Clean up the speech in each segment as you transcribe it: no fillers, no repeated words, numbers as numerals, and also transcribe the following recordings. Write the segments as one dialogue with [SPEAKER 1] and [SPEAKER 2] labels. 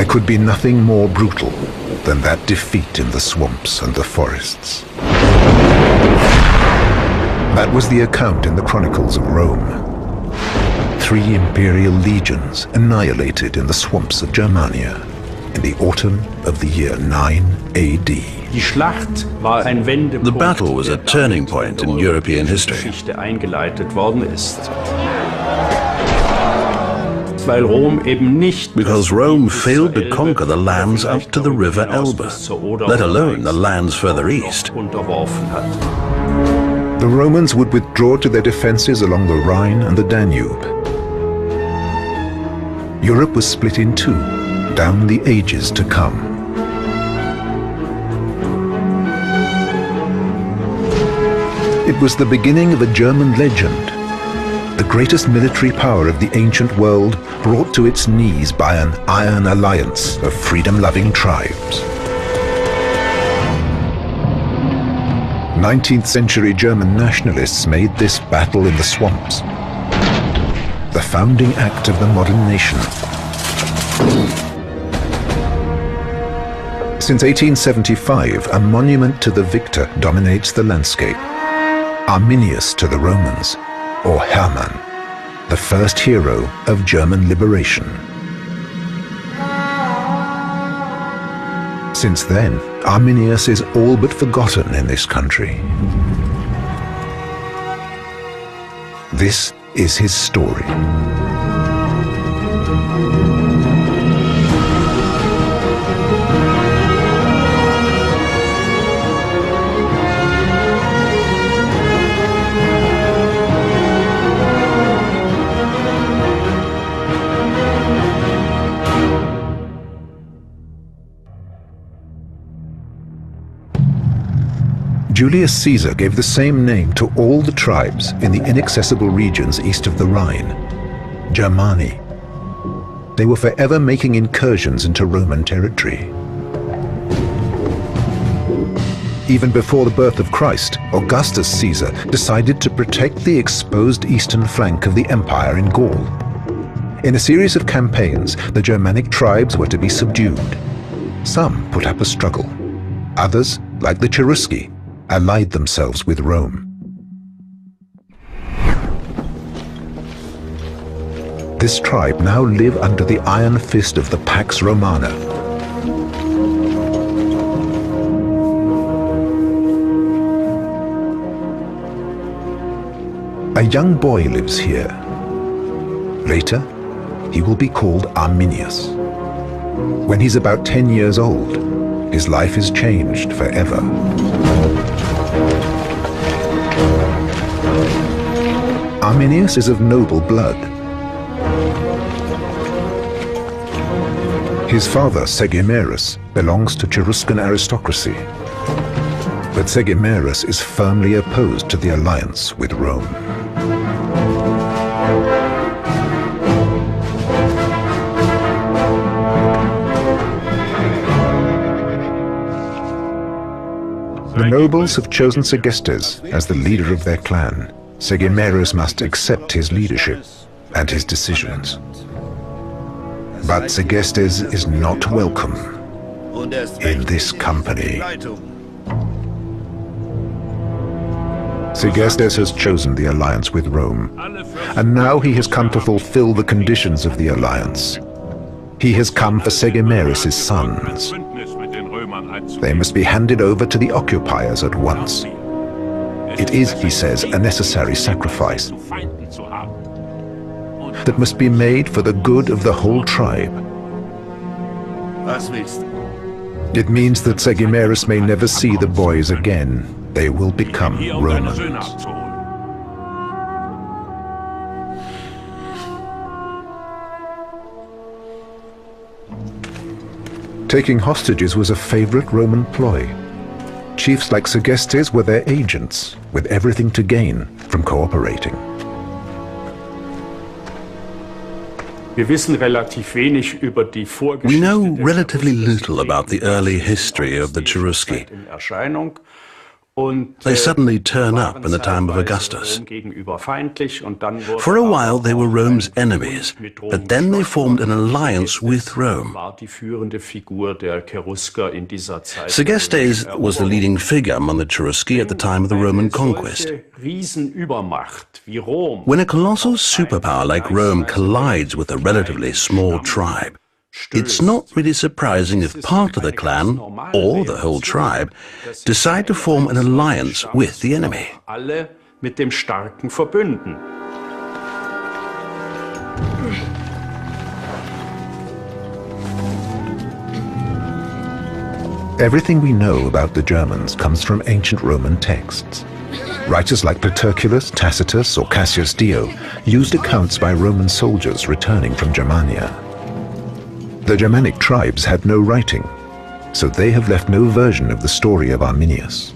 [SPEAKER 1] could be nothing more brutal than that defeat in the swamps and the forests. That was the account in the chronicles of Rome. 3 imperial legions annihilated in the swamps of Germania in the autumn of the year 9 AD.
[SPEAKER 2] The battle was a turning point in European history. Because Rome failed to conquer the lands up to the river Elbe, let alone the lands further east.
[SPEAKER 1] The Romans would withdraw to their defenses along the Rhine and the Danube. Europe was split in two, down the ages to come. It was the beginning of a German legend, the greatest military power of the ancient world, brought to its knees by an iron alliance of freedom-loving tribes. 19th century German nationalists made this battle in the swamps the founding act of the modern nation. Since 1875, a monument to the victor dominates the landscape. Arminius to the Romans, or Hermann, the first hero of German liberation. Since then, Arminius is all but forgotten in this country. This is his story. Julius Caesar gave the same name to all the tribes in the inaccessible regions east of the Rhine, Germani. They were forever making incursions into Roman territory. Even before the birth of Christ, Augustus Caesar decided to protect the exposed eastern flank of the empire in Gaul. In a series of campaigns, the Germanic tribes were to be subdued. Some put up a struggle. Others, like the Cherusci, allied themselves with Rome. This tribe now live under the iron fist of the Pax Romana. A young boy lives here. Later, he will be called Arminius. When he's about 10 years old, his life is changed forever. Arminius is of noble blood. His father, Segimerus, belongs to Cheruscan aristocracy. But Segimerus is firmly opposed to the alliance with Rome. The nobles have chosen Segestes as the leader of their clan. Segimerus must accept his leadership and his decisions. But Segestes is not welcome in this company. Segestes has chosen the alliance with Rome, and now he has come to fulfill the conditions of the alliance. He has come for Segimerus' sons. They must be handed over to the occupiers at once. It is, he says, a necessary sacrifice that must be made for the good of the whole tribe. It means that Segimerus may never see the boys again. They will become Romans. Taking hostages was a favorite Roman ploy. Chiefs like Segestes were their agents, with everything to gain from cooperating.
[SPEAKER 2] We know relatively little about the early history of the Cherusci. They suddenly turn up in the time of Augustus. For a while they were Rome's enemies, but then they formed an alliance with Rome. Segestes was the leading figure among the Cherusci at the time of the Roman conquest. When a colossal superpower like Rome collides with a relatively small tribe, it's not really surprising if part of the clan, or the whole tribe, decide to form an alliance with the enemy.
[SPEAKER 1] Everything we know about the Germans comes from ancient Roman texts. Writers like Paterculus, Tacitus, or Cassius Dio used accounts by Roman soldiers returning from Germania. The Germanic tribes had no writing, so they have left no version of the story of Arminius.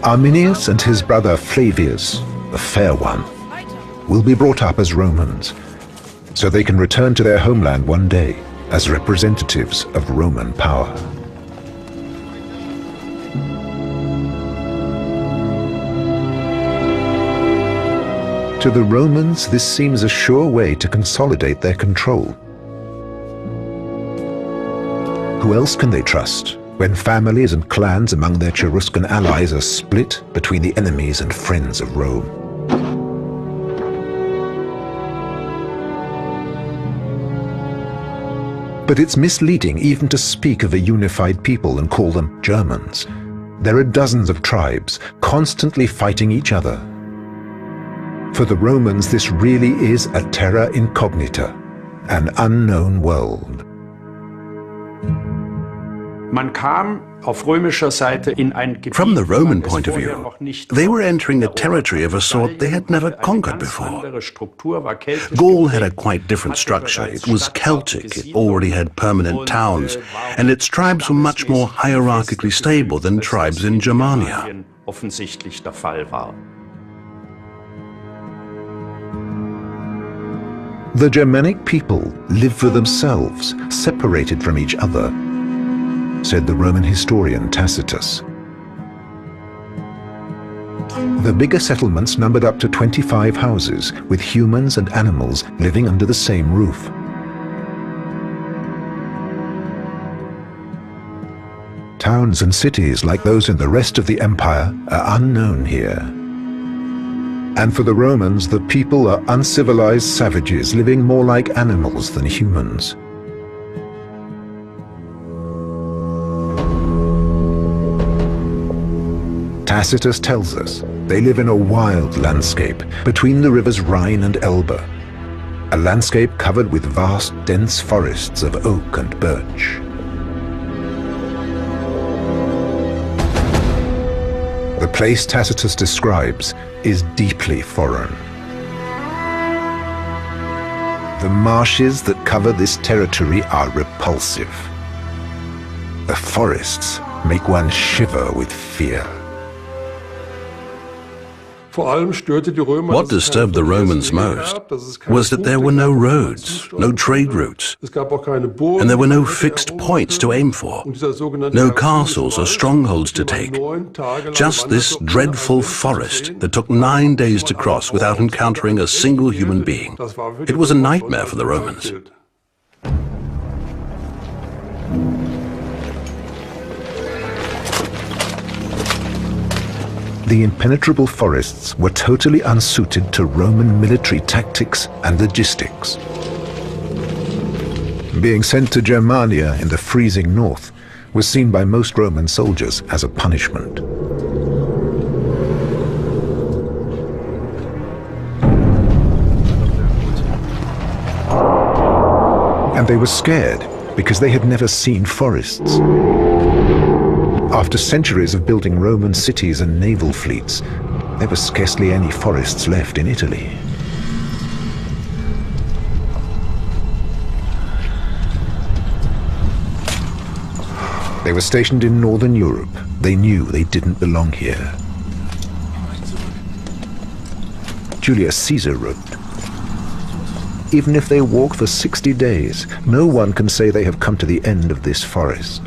[SPEAKER 1] Arminius and his brother Flavius, the Fair One, will be brought up as Romans, so they can return to their homeland one day as representatives of Roman power. To the Romans, this seems a sure way to consolidate their control. Who else can they trust when families and clans among their Cheruscan allies are split between the enemies and friends of Rome? But it's misleading even to speak of a unified people and call them Germans. There are dozens of tribes constantly fighting each other. For the Romans, this really is a terra incognita, an unknown world.
[SPEAKER 2] From the Roman point of view, they were entering a territory of a sort they had never conquered before. Gaul had a quite different structure. It was Celtic, it already had permanent towns, and its tribes were much more hierarchically stable than tribes in Germania.
[SPEAKER 1] The Germanic people live for themselves, separated from each other, said the Roman historian Tacitus. The bigger settlements numbered up to 25 houses, with humans and animals living under the same roof. Towns and cities like those in the rest of the empire are unknown here. And for the Romans, the people are uncivilized savages living more like animals than humans. Tacitus tells us they live in a wild landscape between the rivers Rhine and Elbe, a landscape covered with vast, dense forests of oak and birch. The place Tacitus describes is deeply foreign. The marshes that cover this territory are repulsive. The forests make one shiver with fear.
[SPEAKER 2] What disturbed the Romans most was that there were no roads, no trade routes, and there were no fixed points to aim for, no castles or strongholds to take, just this dreadful forest that took 9 days to cross without encountering a single human being. It was a nightmare for the Romans.
[SPEAKER 1] The impenetrable forests were totally unsuited to Roman military tactics and logistics. Being sent to Germania in the freezing north was seen by most Roman soldiers as a punishment. And they were scared because they had never seen forests. After centuries of building Roman cities and naval fleets, there were scarcely any forests left in Italy. They were stationed in northern Europe. They knew they didn't belong here. Julius Caesar wrote, "Even if they walk for 60 days, no one can say they have come to the end of this forest.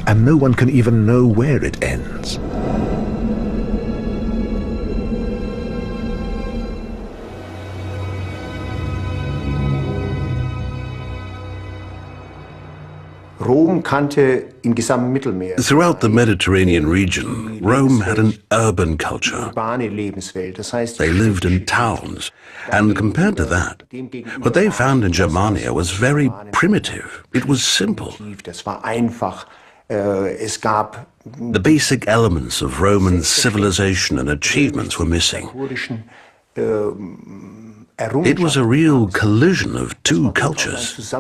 [SPEAKER 1] And no one can even know where it ends."
[SPEAKER 2] Throughout the Mediterranean region, Rome had an urban culture. They lived in towns, and compared to that, what they found in Germania was very primitive. It was simple. The basic elements of Roman civilization and achievements were missing. It was a real collision of two cultures.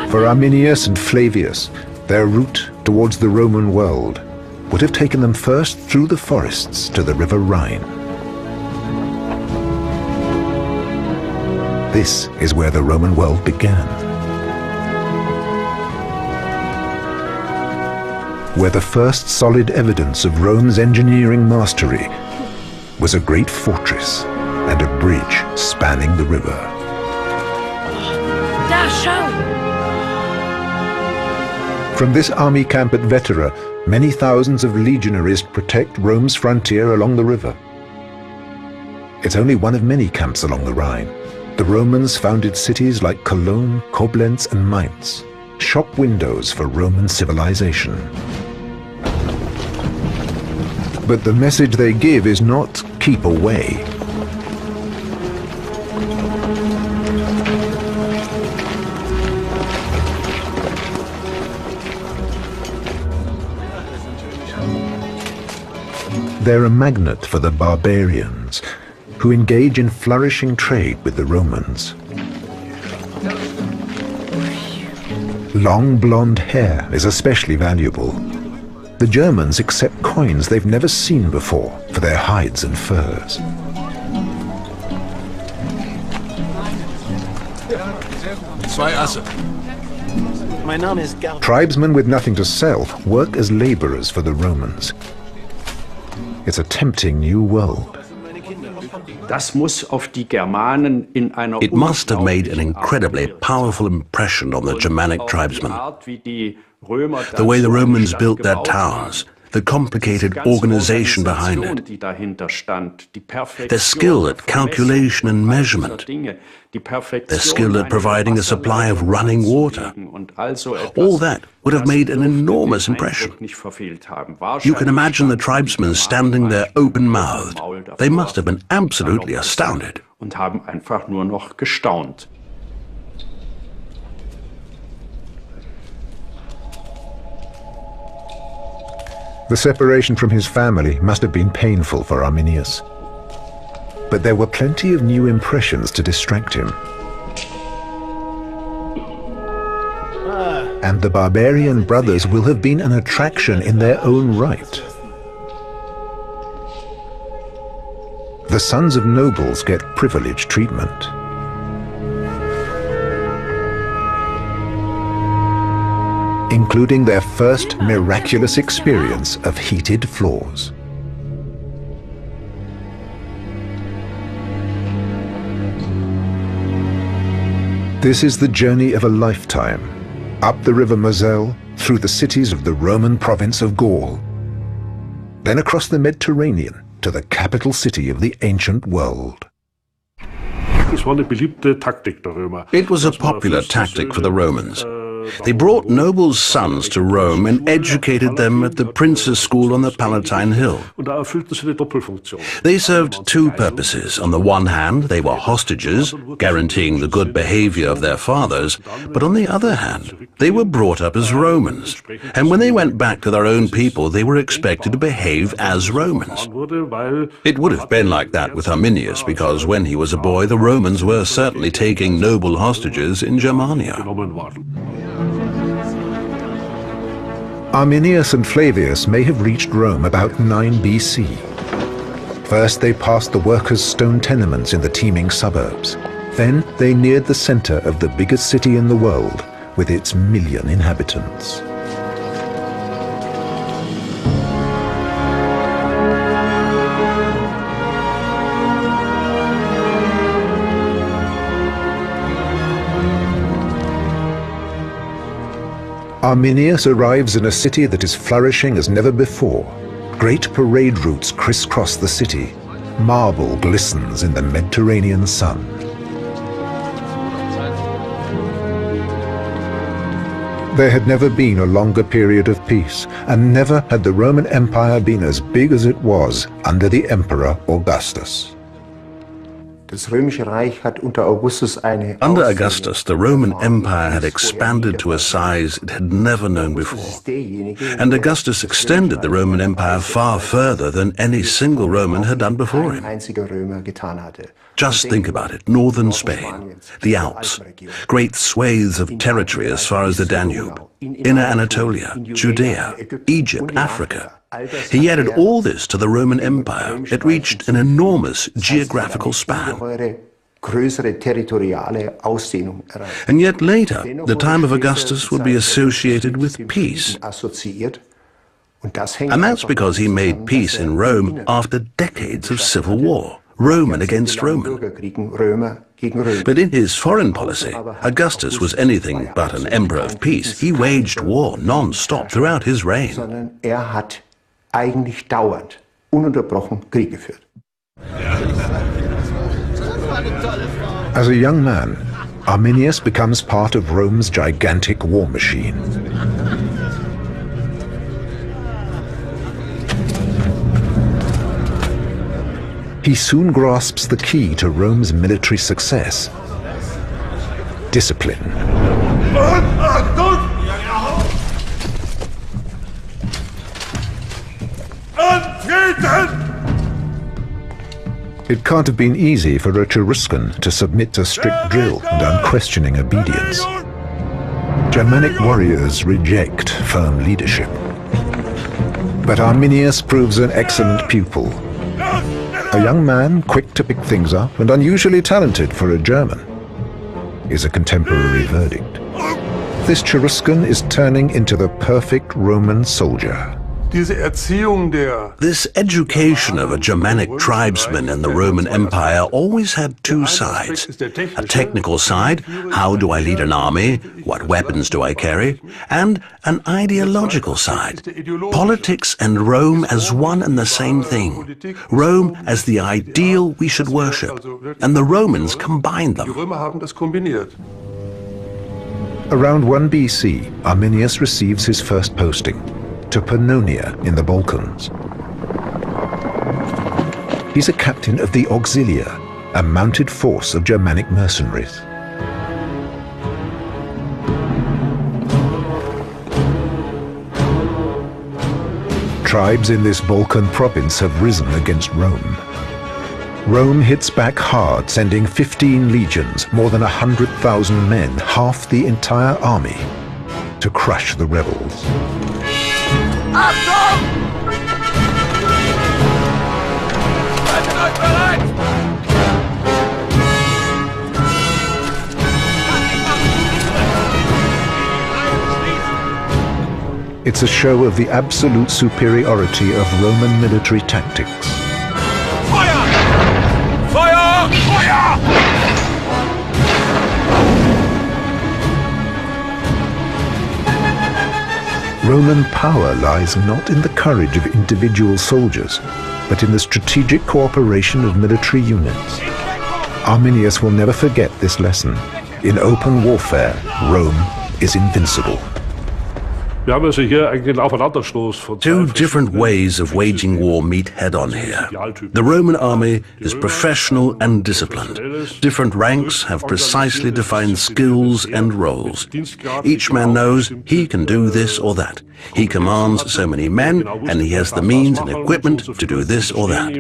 [SPEAKER 1] For Arminius and Flavius, their route towards the Roman world would have taken them first through the forests to the river Rhine. This is where the Roman world began. Where the first solid evidence of Rome's engineering mastery was a great fortress and a bridge spanning the river. From this army camp at Vetera, many thousands of legionaries protect Rome's frontier along the river. It's only one of many camps along the Rhine. The Romans founded cities like Cologne, Koblenz and Mainz, shop windows for Roman civilization. But the message they give is not keep away. They're a magnet for the barbarians, who engage in flourishing trade with the Romans. Long blonde hair is especially valuable. The Germans accept coins they've never seen before for their hides and furs. Tribesmen with nothing to sell work as laborers for the Romans. It's a tempting new world.
[SPEAKER 2] It must have made an incredibly powerful impression on the Germanic tribesmen. The way the Romans built their towns, the complicated organization behind it, their skill at calculation and measurement, their skill at providing a supply of running water. All that would have made an enormous impression. You can imagine the tribesmen standing there open-mouthed. They must have been absolutely astounded.
[SPEAKER 1] The separation from his family must have been painful for Arminius. But there were plenty of new impressions to distract him. And the barbarian brothers will have been an attraction in their own right. The sons of nobles get privileged treatment. Including their first miraculous experience of heated floors. This is the journey of a lifetime, up the river Moselle, through the cities of the Roman province of Gaul, then across the Mediterranean to the capital city of the ancient world.
[SPEAKER 2] It was a popular tactic for the Romans. They brought nobles' sons to Rome and educated them at the prince's school on the Palatine Hill. They served two purposes. On the one hand, they were hostages, guaranteeing the good behavior of their fathers, but on the other hand, they were brought up as Romans. And when they went back to their own people, they were expected to behave as Romans. It would have been like that with Arminius, because when he was a boy, the Romans were certainly taking noble hostages in Germania.
[SPEAKER 1] Arminius and Flavius may have reached Rome about 9 BC. First, they passed the workers' stone tenements in the teeming suburbs. Then, they neared the center of the biggest city in the world, with its 1 million inhabitants. Arminius arrives in a city that is flourishing as never before, Great parade routes crisscross the city. Marble glistens in the Mediterranean sun. There had never been a longer period of peace, and never had the Roman Empire been as big as it was under the Emperor Augustus.
[SPEAKER 2] Under Augustus, the Roman Empire had expanded to a size it had never known before. And Augustus extended the Roman Empire far further than any single Roman had done before him. Just think about it. Northern Spain, the Alps, great swathes of territory as far as the Danube, Inner Anatolia, Judea, Egypt, Africa. He added all this to the Roman Empire. It reached an enormous geographical span. And yet later, the time of Augustus would be associated with peace. And that's because he made peace in Rome after decades of civil war, Roman against Roman. But in his foreign policy, Augustus was anything but an emperor of peace. He waged war non-stop throughout his reign.
[SPEAKER 3] Eigentlich dauernd, ununterbrochen Krieg geführt.
[SPEAKER 1] As a young man, Arminius becomes part of Rome's gigantic war machine. He soon grasps the key to Rome's military success: discipline. It can't have been easy for a Cheruscan to submit to strict drill and unquestioning obedience. Germanic warriors reject firm leadership. But Arminius proves an excellent pupil. A young man quick to pick things up and unusually talented for a German is a contemporary verdict. This Cheruscan is turning into the perfect Roman soldier.
[SPEAKER 2] This education of a Germanic tribesman in the Roman Empire always had two sides. A technical side, how do I lead an army, what weapons do I carry, and an ideological side, politics and Rome as one and the same thing. Rome as the ideal we should worship, and the Romans combined them.
[SPEAKER 1] Around 1 BC, Arminius receives his first posting, to Pannonia in the Balkans. He's a captain of the Auxilia, a mounted force of Germanic mercenaries. Tribes in this Balkan province have risen against Rome. Rome hits back hard, sending 15 legions, more than 100,000 men, half the entire army, to crush the rebels.
[SPEAKER 4] Achtung! Haltet euch bereit!
[SPEAKER 1] It's a show of the absolute superiority of Roman military tactics.
[SPEAKER 4] Feuer! Feuer! Feuer!
[SPEAKER 1] Roman power lies not in the courage of individual soldiers, but in the strategic cooperation of military units. Arminius will never forget this lesson. In open warfare, Rome is invincible.
[SPEAKER 2] Two different ways of waging war meet head-on here. The Roman army is professional and disciplined. Different ranks have precisely defined skills and roles. Each man knows he can do this or that. He commands so many men, and he has the means and equipment to do this or that.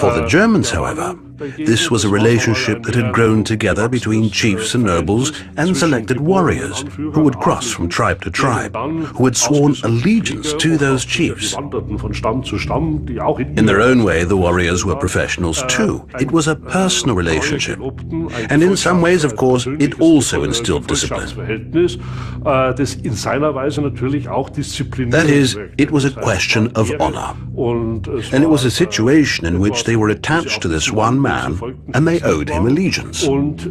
[SPEAKER 2] For the Germans, however, this was a relationship that had grown together between chiefs and nobles and selected warriors who would cross from tribe to tribe, who had sworn allegiance to those chiefs. In their own way, the warriors were professionals too. It was a personal relationship. And in some ways, of course, it also instilled discipline. That is, it was a question of honor. And it was a situation in which they were attached to this one man, and they owed him allegiance.
[SPEAKER 4] Und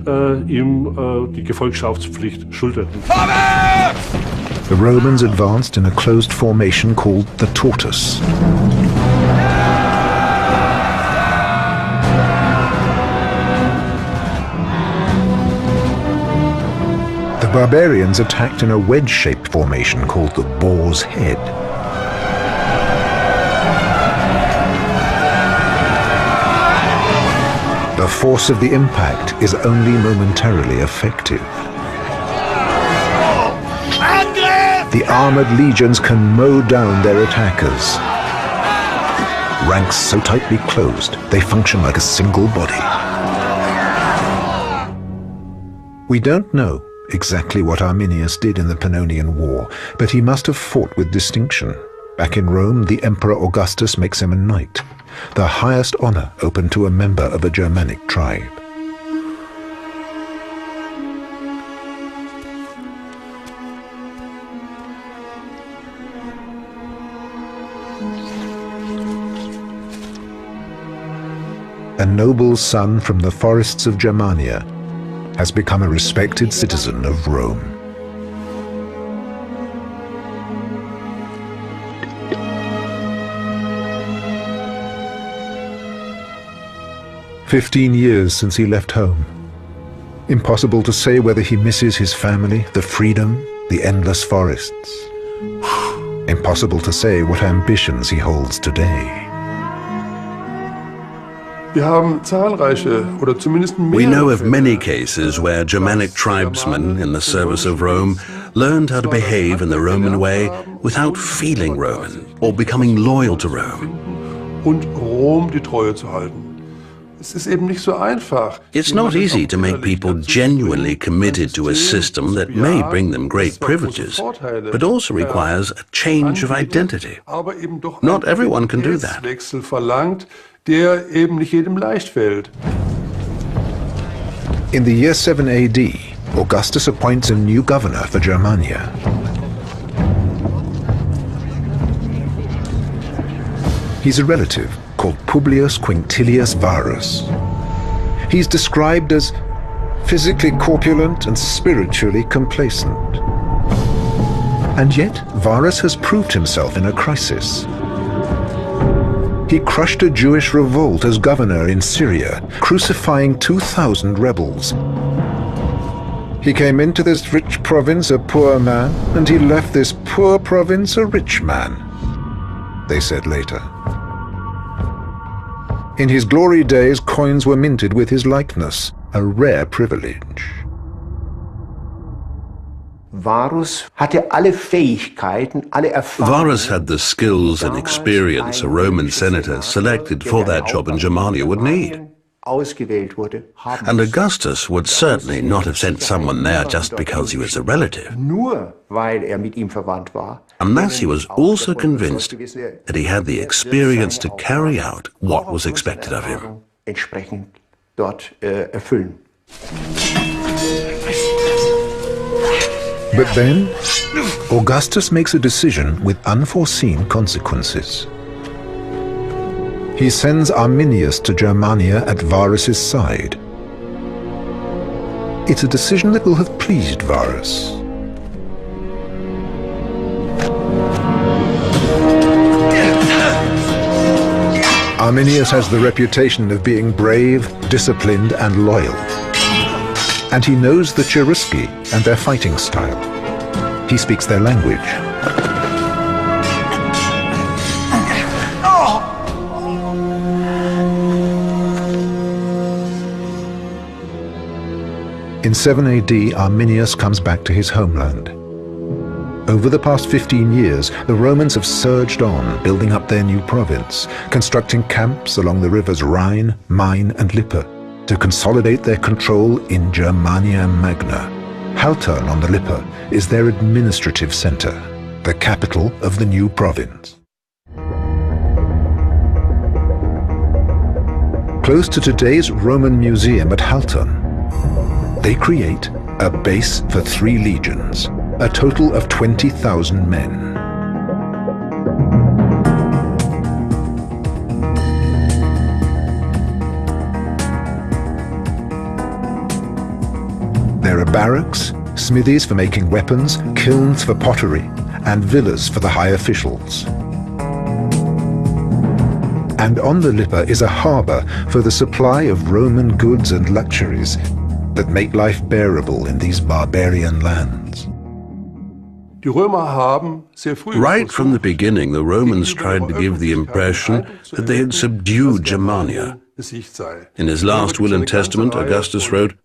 [SPEAKER 4] ihm die Gefolgschaftspflicht schulterten. Vorwärts!
[SPEAKER 1] the Romans advanced in a closed formation called the tortoise. The barbarians attacked in a wedge-shaped formation called the boar's head. The force of the impact is only momentarily effective. The armored legions can mow down their attackers. Ranks so tightly closed, they function like a single body. We don't know exactly what Arminius did in the Pannonian War, but he must have fought with distinction. Back in Rome, the Emperor Augustus makes him a knight, the highest honor open to a member of a Germanic tribe. A noble son from the forests of Germania has become a respected citizen of Rome. "15 years since he left home. Impossible to say whether he misses his family, the freedom, the endless forests. Impossible to say what ambitions he holds today."
[SPEAKER 2] We know of many cases where Germanic tribesmen in the service of Rome learned how to behave in the Roman way without feeling Roman or becoming loyal to Rome. It's not easy to make people genuinely committed to a system that may bring them great privileges, but also requires a change of identity. Not everyone can do that.
[SPEAKER 1] In the year 7 AD, Augustus appoints a new governor for Germania. He's a relative called Publius Quinctilius Varus. He's described as physically corpulent and spiritually complacent. And yet, Varus has proved himself in a crisis. He crushed a Jewish revolt as governor in Syria, crucifying 2,000 rebels. He came into this rich province a poor man, and he left this poor province a rich man, they said later. In his glory days, coins were minted with his likeness, a rare privilege.
[SPEAKER 3] Varus had
[SPEAKER 2] the skills and experience a Roman senator selected for that job in Germania would need. And Augustus would certainly not have sent someone there just because he was a relative, unless he was also convinced that he had the experience to carry out what was expected of him.
[SPEAKER 1] But then, Augustus makes a decision with unforeseen consequences. He sends Arminius to Germania at Varus's side. It's a decision that will have pleased Varus. Arminius has the reputation of being brave, disciplined, and loyal. And he knows the Cherusci and their fighting style. He speaks their language. In 7 AD, Arminius comes back to his homeland. Over the past 15 years, the Romans have surged on, building up their new province, constructing camps along the rivers Rhine, Main, and Lippe to consolidate their control in Germania Magna. Haltern on the Lippe is their administrative center, the capital of the new province. Close to today's Roman Museum at Haltern, they create a base for 3 legions, a total of 20,000 men. There are barracks, smithies for making weapons, kilns for pottery, and villas for the high officials. And on the Lippe is a harbour for the supply of Roman goods and luxuries that make life bearable in these barbarian lands.
[SPEAKER 2] Right from the beginning, the Romans tried to give the impression that they had subdued Germania. In his last will and testament, Augustus wrote,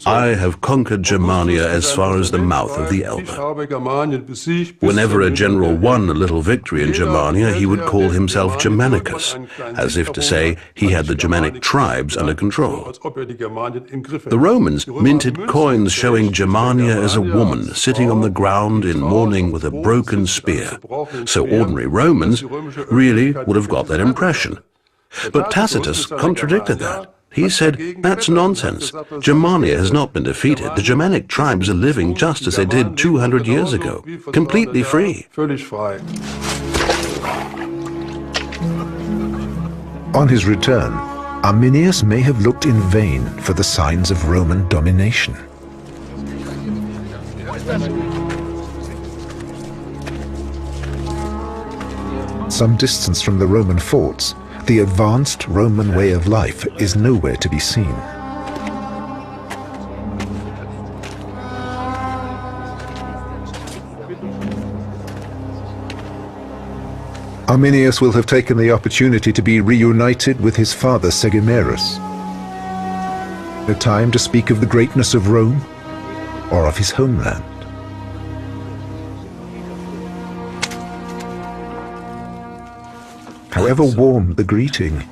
[SPEAKER 2] "I have conquered Germania as far as the mouth of the Elbe." Whenever a general won a little victory in Germania, he would call himself Germanicus, as if to say he had the Germanic tribes under control. The Romans minted coins showing Germania as a woman sitting on the ground in mourning with a broken spear, so ordinary Romans really would have got that impression. But Tacitus contradicted that. He said, that's nonsense. Germania has not been defeated. The Germanic tribes are living just as they did 200 years ago, completely free.
[SPEAKER 1] On his return, Arminius may have looked in vain for the signs of Roman domination. Some distance from the Roman forts, the advanced Roman way of life is nowhere to be seen. Arminius will have taken the opportunity to be reunited with his father Segimerus. A time to speak of the greatness of Rome or of his homeland. However warm the greeting,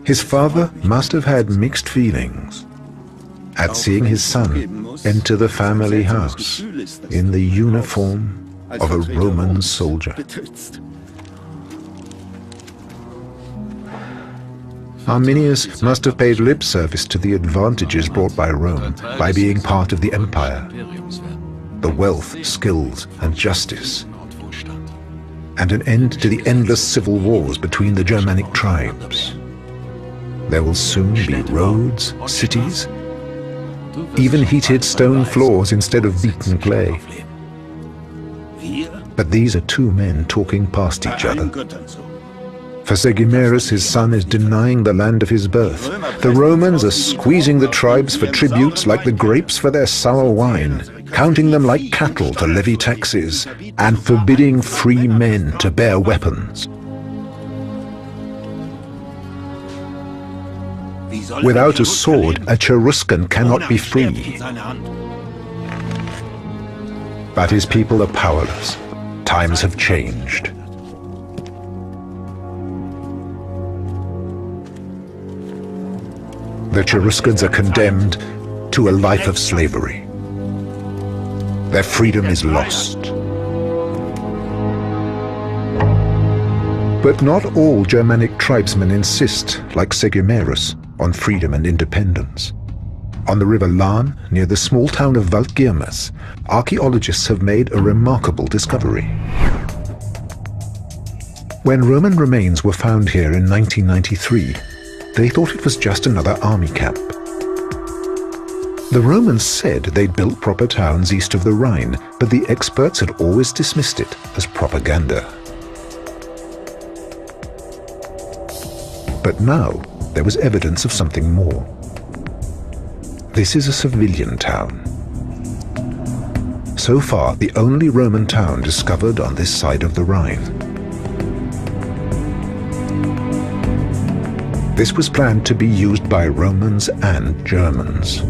[SPEAKER 1] his father must have had mixed feelings at seeing his son enter the family house in the uniform of a Roman soldier. Arminius must have paid lip service to the advantages brought by Rome by being part of the empire, the wealth, skills, and justice, and an end to the endless civil wars between the Germanic tribes. There will soon be roads, cities, even heated stone floors instead of beaten clay. But these are two men talking past each other. For Segimerus, his son is denying the land of his birth. The Romans are squeezing the tribes for tributes like the grapes for their sour wine, counting them like cattle to levy taxes, and forbidding free men to bear weapons. Without a sword, a Cheruscan cannot be free. But his people are powerless. Times have changed. The Cheruscans are condemned to a life of slavery. Their freedom is lost. But not all Germanic tribesmen insist, like Segimerus, on freedom and independence. On the river Lahn, near the small town of Waldgirmas, archaeologists have made a remarkable discovery. When Roman remains were found here in 1993, they thought it was just another army camp. The Romans said they'd built proper towns east of the Rhine, but the experts had always dismissed it as propaganda. But now there was evidence of something more. This is a civilian town. So far, the only Roman town discovered on this side of the Rhine. This was planned to be used by Romans and Germans.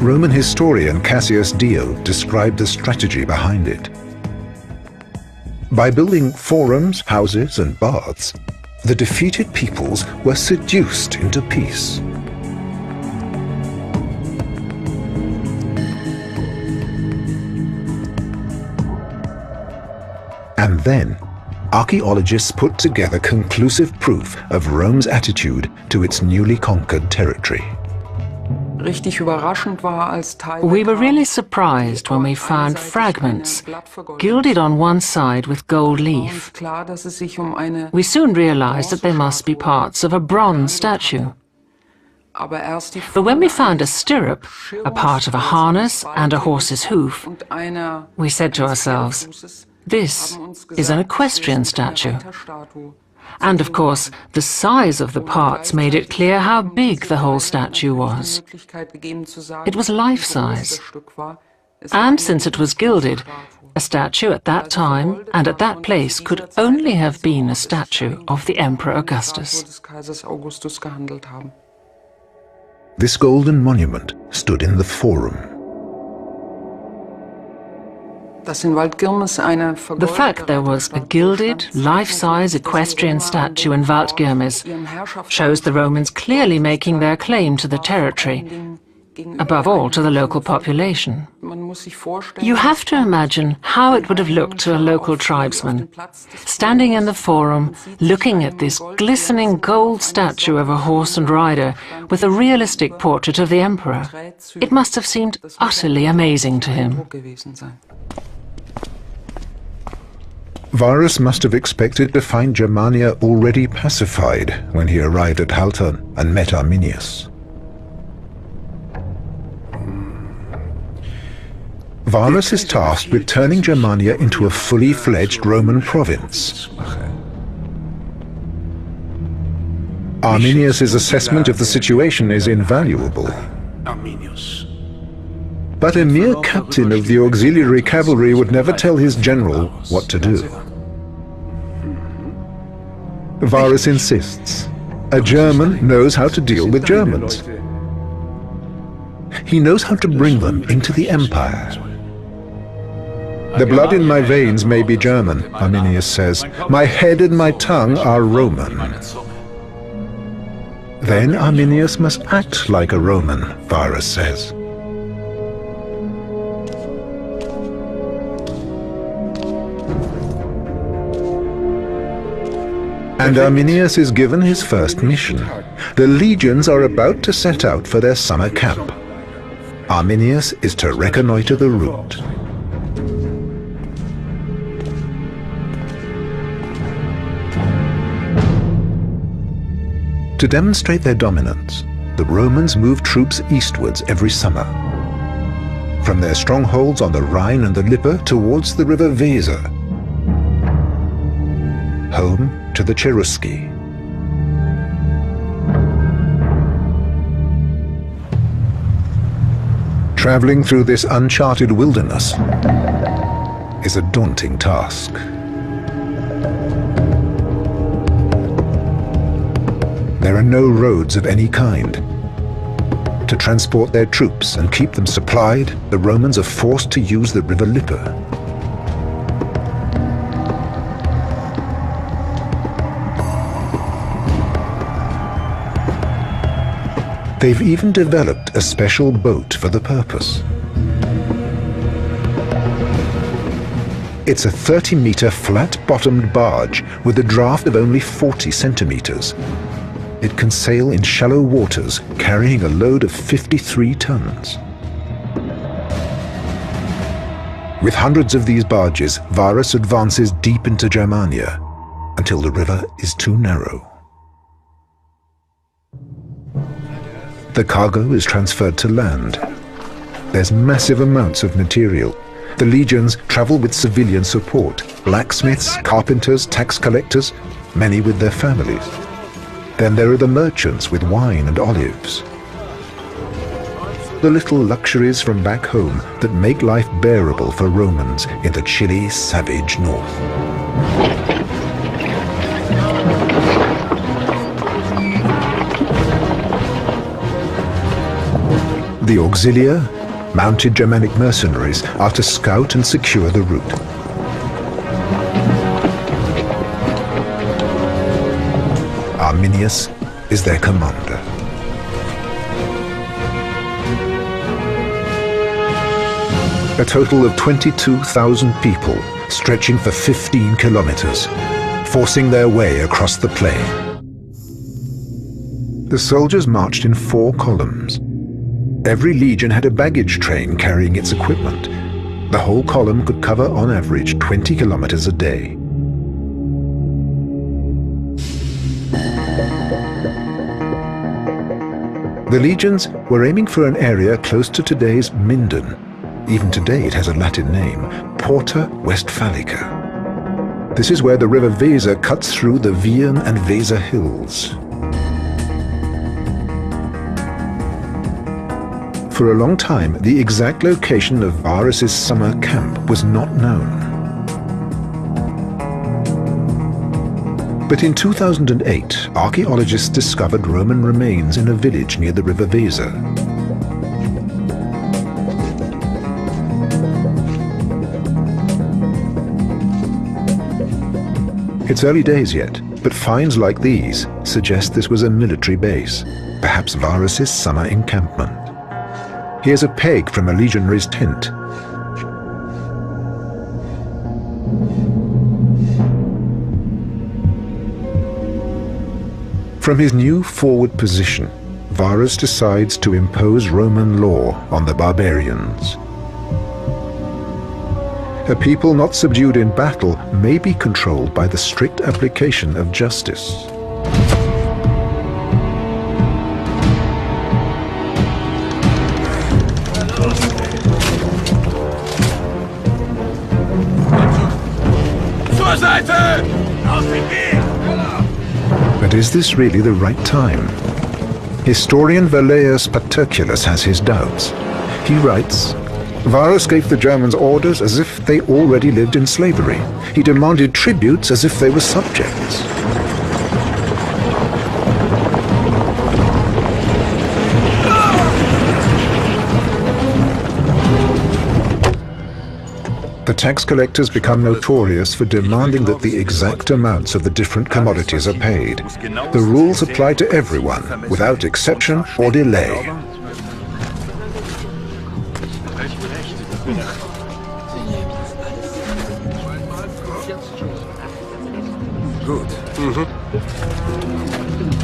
[SPEAKER 1] Roman historian Cassius Dio described the strategy behind it. By building forums, houses, and baths, the defeated peoples were seduced into peace. And then, archaeologists put together conclusive proof of Rome's attitude to its newly conquered territory.
[SPEAKER 5] We were really surprised when we found fragments gilded on one side with gold leaf. We soon realized that they must be parts of a bronze statue. But when we found a stirrup, a part of a harness and a horse's hoof, we said to ourselves, this is an equestrian statue. And of course, the size of the parts made it clear how big the whole statue was. It was life-size. And since it was gilded, a statue at that time and at that place could only have been a statue of the Emperor Augustus.
[SPEAKER 1] This golden monument stood in the Forum.
[SPEAKER 5] The fact there was a gilded, life-size equestrian statue in Waldgirmes shows the Romans clearly making their claim to the territory, above all to the local population. You have to imagine how it would have looked to a local tribesman, standing in the Forum, looking at this glistening gold statue of a horse and rider with a realistic portrait of the emperor. It must have seemed utterly amazing to him.
[SPEAKER 1] Varus must have expected to find Germania already pacified when he arrived at Haltern and met Arminius. Varus is tasked with turning Germania into a fully fledged Roman province. Arminius's assessment of the situation is invaluable. But a mere captain of the auxiliary cavalry would never tell his general what to do. Varus insists. A German knows how to deal with Germans. He knows how to bring them into the empire. The blood in my veins may be German, Arminius says. My head and my tongue are Roman. Then Arminius must act like a Roman, Varus says. And Arminius is given his first mission. The legions are about to set out for their summer camp. Arminius is to reconnoiter the route. To demonstrate their dominance, the Romans moved troops eastwards every summer. From their strongholds on the Rhine and the Lippe towards the river Weser, home to the Cherusci. Traveling through this uncharted wilderness is a daunting task. There are no roads of any kind. To transport their troops and keep them supplied, the Romans are forced to use the river Lippe. They've even developed a special boat for the purpose. It's a 30-meter flat-bottomed barge with a draft of only 40 centimeters. It can sail in shallow waters, carrying a load of 53 tons. With hundreds of these barges, Varus advances deep into Germania until the river is too narrow. The cargo is transferred to land. There's massive amounts of material. The legions travel with civilian support, blacksmiths, carpenters, tax collectors, many with their families. Then there are the merchants with wine and olives. The little luxuries from back home that make life bearable for Romans in the chilly, savage north. The auxilia, mounted Germanic mercenaries, are to scout and secure the route. Arminius is their commander. A total of 22,000 people stretching for 15 kilometers, forcing their way across the plain. The soldiers marched in 4 columns. Every legion had a baggage train carrying its equipment. The whole column could cover on average 20 kilometers a day. The legions were aiming for an area close to today's Minden. Even today it has a Latin name, Porta Westphalica. This is where the river Weser cuts through the Vierne and Weser hills. For a long time, the exact location of Varus's summer camp was not known. But in 2008, archaeologists discovered Roman remains in a village near the river Weser. It's early days yet, but finds like these suggest this was a military base, perhaps Varus's summer encampment. Here's a peg from a legionary's tent. From his new forward position, Varus decides to impose Roman law on the barbarians. A people not subdued in battle may be controlled by the strict application of justice. But is this really the right time? Historian Velleius Paterculus has his doubts. He writes, Varus gave the Germans orders as if they already lived in slavery. He demanded tributes as if they were subjects. The tax collectors become notorious for demanding that the exact amounts of the different commodities are paid. The rules apply to everyone, without exception or delay.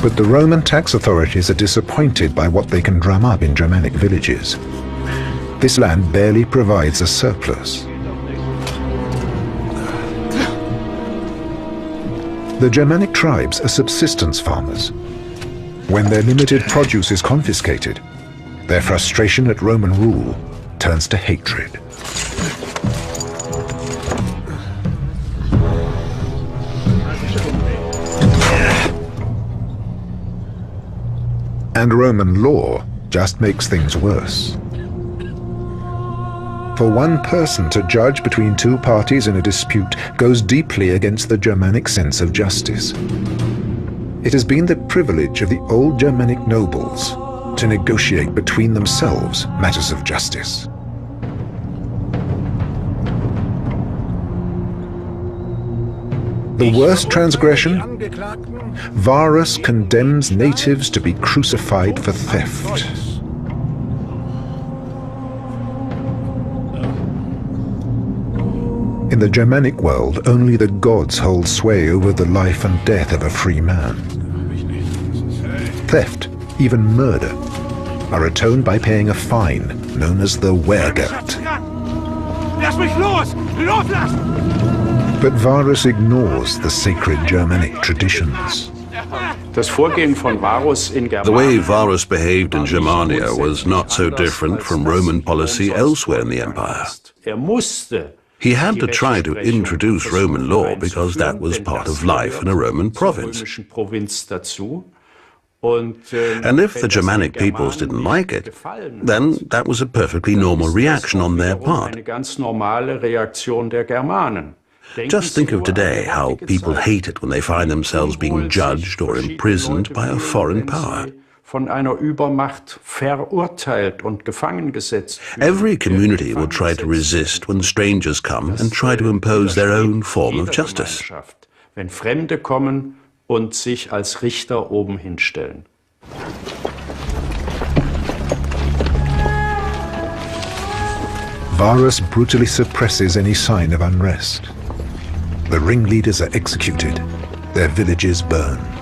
[SPEAKER 1] But the Roman tax authorities are disappointed by what they can drum up in Germanic villages. This land barely provides a surplus. The Germanic tribes are subsistence farmers. When their limited produce is confiscated, their frustration at Roman rule turns to hatred. And Roman law just makes things worse. For one person to judge between two parties in a dispute goes deeply against the Germanic sense of justice. It has been the privilege of the old Germanic nobles to negotiate between themselves matters of justice. The worst transgression? Varus condemns natives to be crucified for theft. In the Germanic world, only the gods hold sway over the life and death of a free man. Theft, even murder, are atoned by paying a fine known as the Wehrgeld. But Varus ignores the sacred Germanic traditions.
[SPEAKER 2] The way Varus behaved in Germania was not so different from Roman policy elsewhere in the empire. He had to try to introduce Roman law because that was part of life in a Roman province. And if the Germanic peoples didn't like it, then that was a perfectly normal reaction on their part. Just think of today how people hate it when they find themselves being judged or imprisoned by a foreign power. Every community will try to resist when strangers come and try to impose their own form of justice.
[SPEAKER 1] Varus brutally suppresses any sign of unrest. The ringleaders are executed, their villages burned.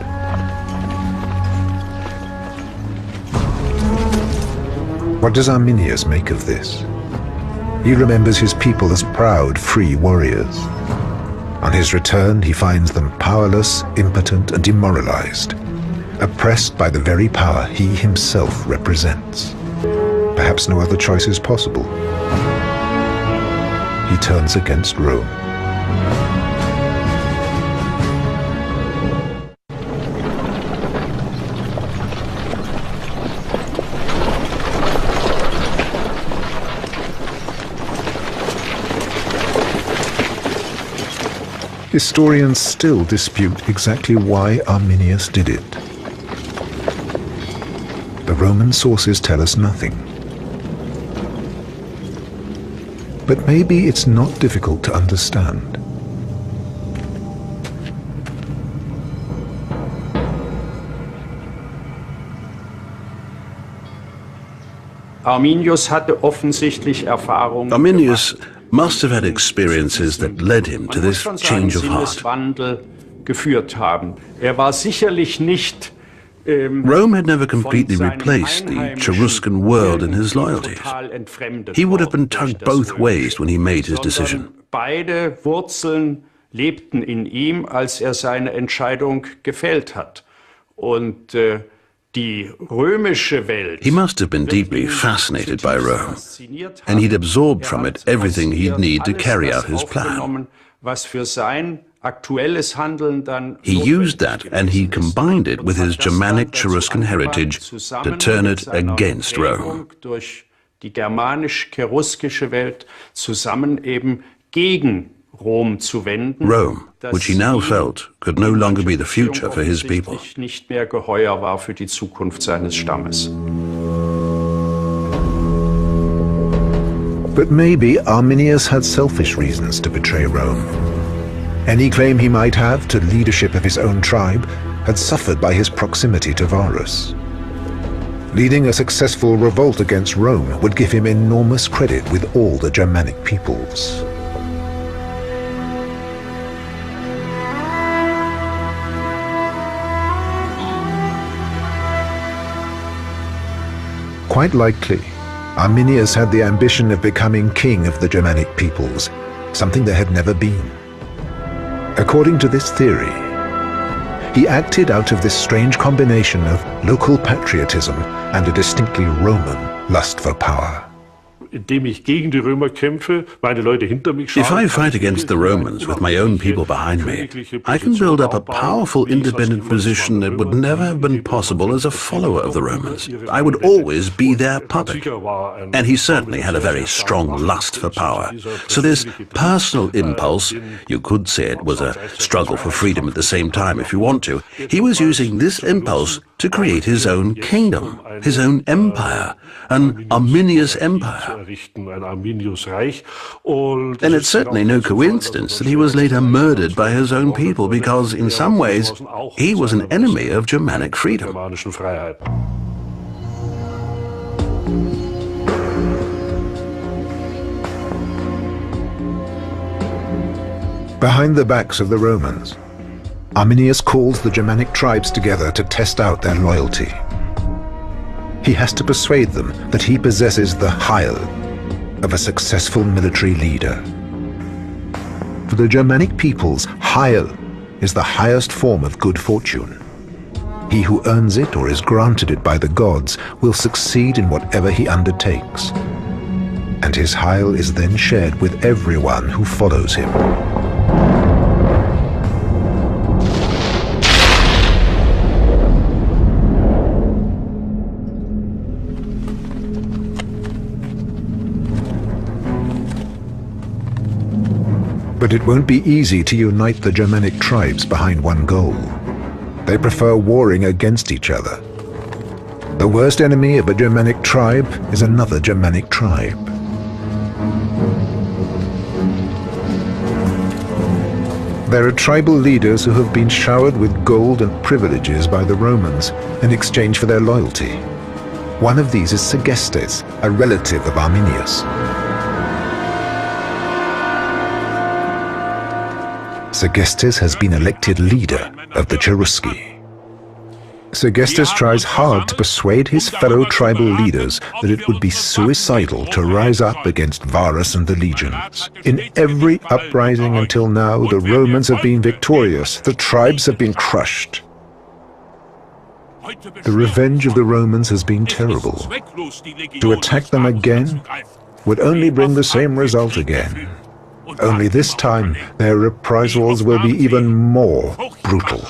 [SPEAKER 1] What does Arminius make of this? He remembers his people as proud, free warriors. On his return, he finds them powerless, impotent, and demoralized, oppressed by the very power he himself represents. Perhaps no other choice is possible. He turns against Rome. Historians still dispute exactly why Arminius did it. The Roman sources tell us nothing. But maybe it's not difficult to understand.
[SPEAKER 6] Arminius
[SPEAKER 2] must have had experiences that led him to this change of heart. Rome had never completely replaced the Cheruscan world in his loyalties. He would have been tugged both ways when he made his decision.
[SPEAKER 6] Beide Wurzeln lebten in ihm, als seine Entscheidung gefällt hat. Und die römische Welt.
[SPEAKER 2] He must have been deeply fascinated by Rome, and he'd absorbed from it everything he'd need to carry out his plan.
[SPEAKER 6] Was für sein aktuelles Handeln dann
[SPEAKER 2] he used that, and he combined it with his Germanic Cheruscan heritage to turn it against Rome.
[SPEAKER 6] Durch die germanisch-cheruskische Welt zusammen eben gegen Rom zu wenden,
[SPEAKER 2] Rome, which he now felt could no longer be the future for his people.
[SPEAKER 6] Nicht mehr geheuer war für die Zukunft seines Stammes.
[SPEAKER 1] But maybe Arminius had selfish reasons to betray Rome. Any claim he might have to leadership of his own tribe had suffered by his proximity to Varus. Leading a successful revolt against Rome would give him enormous credit with all the Germanic peoples. Quite likely, Arminius had the ambition of becoming king of the Germanic peoples, something there had never been. According to this theory, he acted out of this strange combination of local patriotism and a distinctly Roman lust for power.
[SPEAKER 2] If I fight against the Romans with my own people behind me, I can build up a powerful independent position that would never have been possible as a follower of the Romans. I would always be their puppet. And he certainly had a very strong lust for power. So this personal impulse, you could say it was a struggle for freedom at the same time if you want to, he was using this impulse to create his own kingdom, his own empire, an Arminius empire. And it's certainly no coincidence that he was later murdered by his own people because, in some ways, he was an enemy of Germanic freedom.
[SPEAKER 1] Behind the backs of the Romans, Arminius calls the Germanic tribes together to test out their loyalty. He has to persuade them that he possesses the Heil of a successful military leader. For the Germanic peoples, Heil is the highest form of good fortune. He who earns it or is granted it by the gods will succeed in whatever he undertakes. And his Heil is then shared with everyone who follows him. But it won't be easy to unite the Germanic tribes behind one goal. They prefer warring against each other. The worst enemy of a Germanic tribe is another Germanic tribe. There are tribal leaders who have been showered with gold and privileges by the Romans in exchange for their loyalty. One of these is Segestes, a relative of Arminius. Segestes has been elected leader of the Cherusci. Sergestus tries hard to persuade his fellow tribal leaders that it would be suicidal to rise up against Varus and the legions. In every uprising until now, the Romans have been victorious, the tribes have been crushed. The revenge of the Romans has been terrible. To attack them again would only bring the same result again. Only this time, their reprisals will be even more brutal.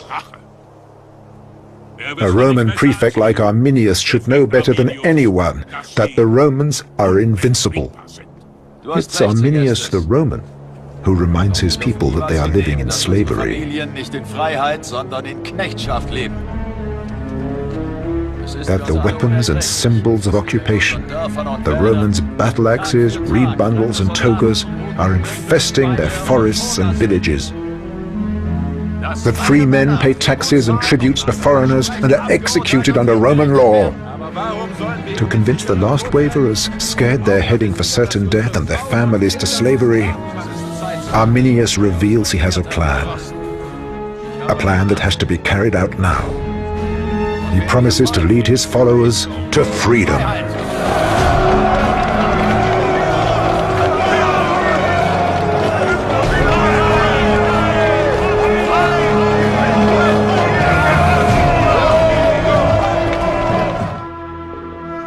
[SPEAKER 1] A Roman prefect like Arminius should know better than anyone that the Romans are invincible. It's Arminius the Roman who reminds his people that they are living in slavery. That the weapons and symbols of occupation, the Romans' battle axes, reed bundles and togas, are infesting their forests and villages. That free men pay taxes and tributes to foreigners and are executed under Roman law. To convince the last waverers, scared they're heading for certain death and their families to slavery, Arminius reveals he has a plan. A plan that has to be carried out now. He promises to lead his followers to freedom.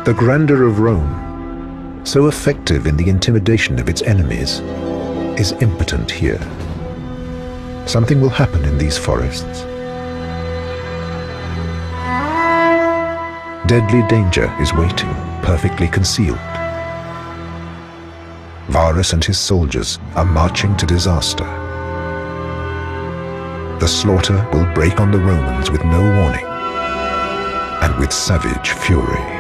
[SPEAKER 1] The grandeur of Rome, so effective in the intimidation of its enemies, is impotent here. Something will happen in these forests. Deadly danger is waiting, perfectly concealed. Varus and his soldiers are marching to disaster. The slaughter will break on the Romans with no warning and with savage fury.